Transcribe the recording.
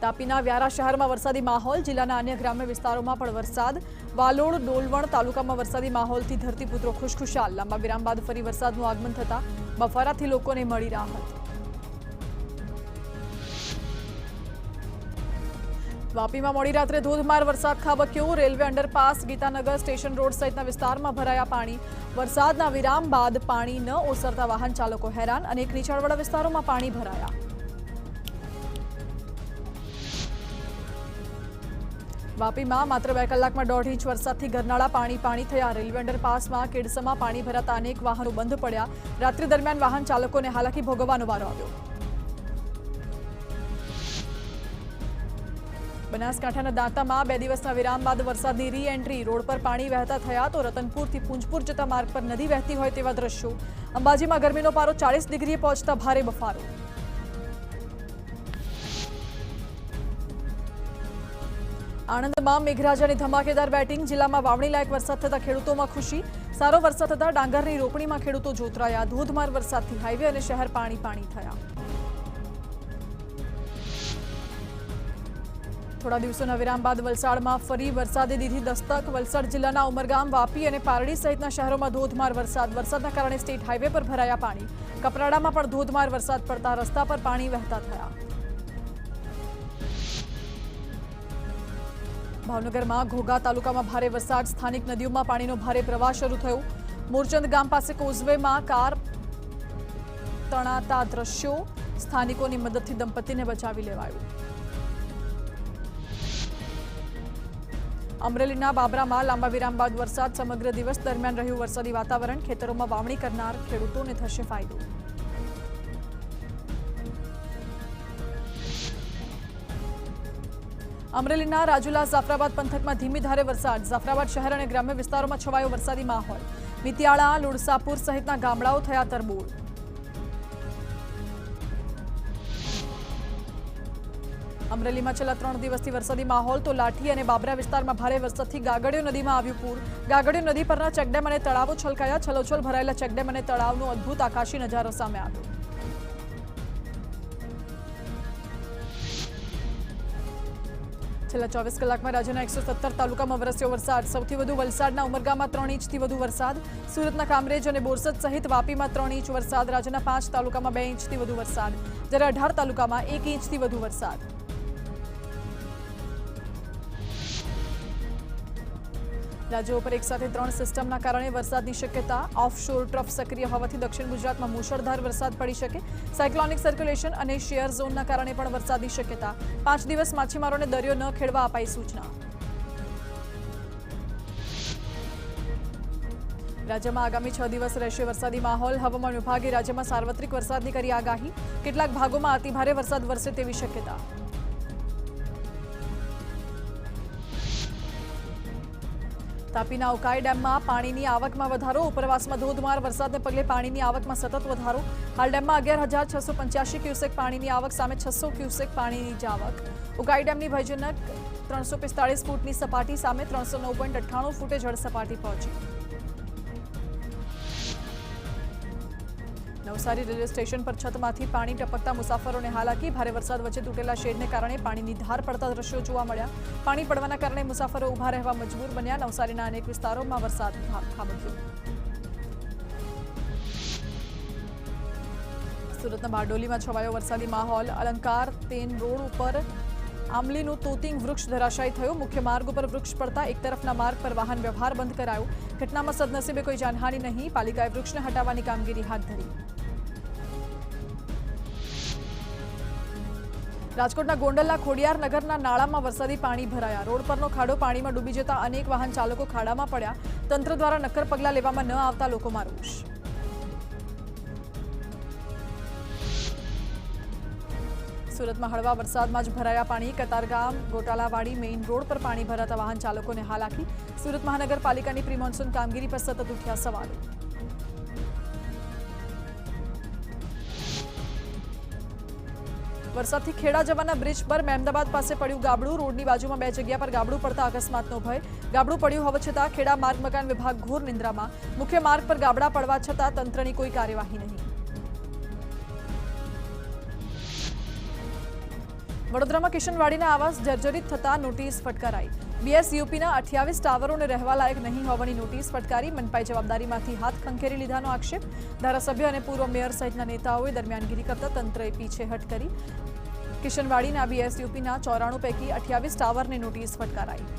તાપીના વ્યારા શહેરમાં વરસાદી માહોલ, જિલ્લાના અન્ય ગ્રામ્ય વિસ્તારોમાં પણ વરસાદ। વાલોડ, ડોલવણ તાલુકામાં વરસાદી માહોલથી ધરતીપુત્રો ખુશખુશાલ। લાંબા વિરામ બાદ ફરી વરસાદનું આગમન થતા બફારાથી લોકોને મળી રાહત। વાપીમાં મોડી રાત્રે ધોધમાર વરસાદ ખાબક્યો। Railway underpass, Gitanagar station road સહિતના વિસ્તારમાં ભરાયા પાણી। વરસાદના વિરામ બાદ પાણી ન ઓસરતા વાહન ચાલકો હેરાન। અનેક નીચાણવાળા વિસ્તારોમાં પાણી ભરાયા। વાપીમાં માત્ર 2 કલાકમાં 1.5 ઇંચ વરસાદથી ગરનાળા પાણી થયા। રેલવે અંડરપાસમાં કેડસમાં પાણી ભરાતા અનેક વાહનો બંધ પડ્યા। રાત્રિ દરમિયાન વાહન ચાલકોને હાલાકી ભોગવવાનો વારો આવ્યો। બનાસકાંઠાના દાંતામાં 2 દિવસના વિરામ બાદ વરસાદની રી એન્ટ્રી। રોડ પર પાણી વહેતા થયા તો રતનપુરથી પૂંજપુર જતા માર્ગ પર નદી વહેતી હોય તેવા દ્રશ્યો। અંબાજીમાં ગરમીનો પારો 40 ડિગ્રીએ પહોંચતા ભારે બફારો। આણંદમાં મેઘરાજાની ધમાકેદાર બેટિંગ। જિલ્લામાં વાવણી લાયક વરસાદ થતા ખેડૂતોમાં ખુશી। સારો વરસાદ થતા ડાંગરની રોપણીમાં ખેડૂતો જોતરાયા। ધોધમાર વરસાદથી હાઈવે અને શહેર પાણી થયા। થોડા દિવસોના વિરામ બાદ વલસાડમાં ફરી વરસાદે દીધી દસ્તક। વલસાડ જિલ્લાના ઉમરગામ, વાપી અને પારડી સહિતના શહેરોમાં ધોધમાર વરસાદ। વરસાદના કારણે સ્ટેટ હાઈવે પર ભરાયા પાણી। કપરાડામાં પણ ધોધમાર વરસાદ પડતા રસ્તા પર પાણી વહેતા થયા। ભાવનગરમાં ઘોઘા તાલુકામાં ભારે વરસાદ। સ્થાનિક નદીઓમાં પાણીનો ભારે પ્રવાહ શરૂ થયો। મોરચંદ ગામ પાસે કોઝવેમાં કાર તણાતા દ્રશ્યો। સ્થાનિકોની મદદથી દંપતીને બચાવી લેવાયું। અમરેલીના બાબરામાં લાંબા વિરામ બાદ વરસાદ। સમગ્ર દિવસ દરમિયાન રહ્યું વરસાદી વાતાવરણ। ખેતરોમાં વાવણી કરનાર ખેડૂતોને થશે ફાયદો। અમરેલીના રાજુલા જાફરાબાદ પંથકમાં ધીમી ધારે વરસાદ। જાફરાબાદ શહેર અને ગ્રામ્ય વિસ્તારોમાં છવાયો વરસાદી માહોલ। મિતિયાળા, લુણસાપુર સહિતના ગામડાઓ થયા તરબોળ। અમરેલીમાં છેલ્લા 3 દિવસથી વરસાદી માહોલ તો લાઠી અને બાબરા વિસ્તારમાં ભારે વરસાદથી ગાગડીયો નદીમાં આવ્યું પૂર। ગાગડીયો નદી પરના ચેકડેમ અને તળાવો છલકાયા। છલોછલ ભરાયેલા ચેકડેમ અને તળાવનો અદ્ભુત આકાશી નજારો સામે આવ્યો। છેલ્લા 24 કલાકમાં રાજ્યના 117 તાલુકામાં વરસ્યો વરસાદ। સૌથી વધુ વલસાડના ઉમરગામમાં 3 ઇંચથી વધુ વરસાદ। સુરતના કામરેજ અને બોરસદ સહિત વાપીમાં 3 ઇંચ વરસાદ। રાજ્યના 5 તાલુકામાં 2 ઇંચથી વધુ વરસાદ, જ્યારે 18 તાલુકામાં 1 ઇંચથી વધુ વરસાદ। રાજ્યો ઉપર એકસાથે 3 સિસ્ટમના કારણે વરસાદની શક્યતા। ઓફશોર ટ્રફ સક્રિય હોવાથી દક્ષિણ ગુજરાતમાં મુશળધાર વરસાદ પડી શકે। સાયક્લોનિક સર્ક્યુલેશન અને શેર ઝોનના કારણે પણ વરસાદની શક્યતા। 5 દિવસ માછીમારોને દરિયો ન ખેડવા અપાઈ સૂચના। રાજ્યમાં આગામી 6 દિવસ રહેશે વરસાદી માહોલ। હવામાન વિભાગે રાજ્યમાં સાર્વત્રિક વરસાદની કરી આગાહી। કેટલાક ભાગોમાં અતિભારે વરસાદ વરસે તેવી શક્યતા। તાપીના ઉકાઈ ડેમમાં પાણીની આવકમાં વધારો। ઉપરવાસમાં ધોધમાર વરસાદને પગલે પાણીની આવકમાં સતત વધારો। હાલ ડેમમાં 11,685 ક્યુસેક પાણીની આવક સામે 600 ક્યુસેક પાણીની જ આવક। ઉકાઈ ડેમની ભયજનક 345 ફૂટની સપાટી સામે 309.98 ફૂટે જળ સપાટી પહોંચી। નવસારી રેલવે સ્ટેશન પર છતમાંથી પાણી ટપકતા મુસાફરોને હાલાકી। ભારે વરસાદ વચ્ચે તૂટેલા શેડને કારણે પાણીની ધાર પડતા દ્રશ્યો જોવા મળ્યા। પાણી પડવાના કારણે મુસાફરો ઊભા રહેવા મજબૂર બન્યા। નવસારીના અનેક વિસ્તારોમાં વરસાદ ખાબક્યો। સુરતના બારડોલીમાં છવાયો વરસાદી માહોલ। અલંકાર તેન રોડ ઉપર આંબલીનું તોતિંગ વૃક્ષ ધરાશાયી થયું। મુખ્ય માર્ગ ઉપર વૃક્ષ પડતા એક તરફના માર્ગ પર વાહન વ્યવહાર બંધ કરાયો। ઘટનામાં સદનસીબે કોઈ જાનહાનિ નહીં। પાલિકાએ વૃક્ષને હટાવવાની કામગીરી હાથ ધરી। રાજકોટના ગોંડલના ખોડિયાર નગરના નાળામાં વરસાદી પાણી ભરાયા। રોડ પરનો ખાડો પાણીમાં ડૂબી જતા અનેક વાહન ચાલકો ખાડામાં પડ્યા। તંત્ર દ્વારા નક્કર પગલાં લેવામાં ન આવતા લોકોમાં રોષ। સુરતમાં હળવા વરસાદમાં જ ભરાયા પાણી। કતારગામ ગોટાલાવાડી મેઇન રોડ પર પાણી ભરાતા વાહન ચાલકોને હાલાકી। સુરત મહાનગરપાલિકાની પ્રી મોન્સૂન કામગીરી પર સતત ઉઠ્યા સવાલો। વરસાદથી ખેડા જવાના બ્રિજ પર મહેમદાબાદ પાસે પડ્યું ગાબડું। રોડની બાજુમાં 2 જગ્યા પર ગાબડું પડતા અકસ્માતનો ભય। ગાબડું પડ્યું હોવા છતાં ખેડા માર્ગ મકાન વિભાગ ઘોર નિંદ્રામાં। મુખ્ય માર્ગ પર ગાબડા પડવા છતાં તંત્રની કોઈ કાર્યવાહી નહીં। વડોદરામાં કિશનવાડીના આવાસ જર્જરિત થતા નોટિસ ફટકારાઈ। બીએસયુપીના 28 ટાવરોને રહેવા લાયક નહીં હોવાની નોટિસ ફટકારી। મનપાએ જવાબદારીમાંથી હાથ ખંખેરી લીધાનો આક્ષેપ। ધારાસભ્ય અને પૂર્વ મેયર સહિતના નેતાઓએ દરમિયાનગીરી કરતા તંત્રએ પીછેહટ કરી। કિશનવાડીના બીએસયુપીના 94 પૈકી 28 ટાવરને નોટિસ ફટકારાઈ।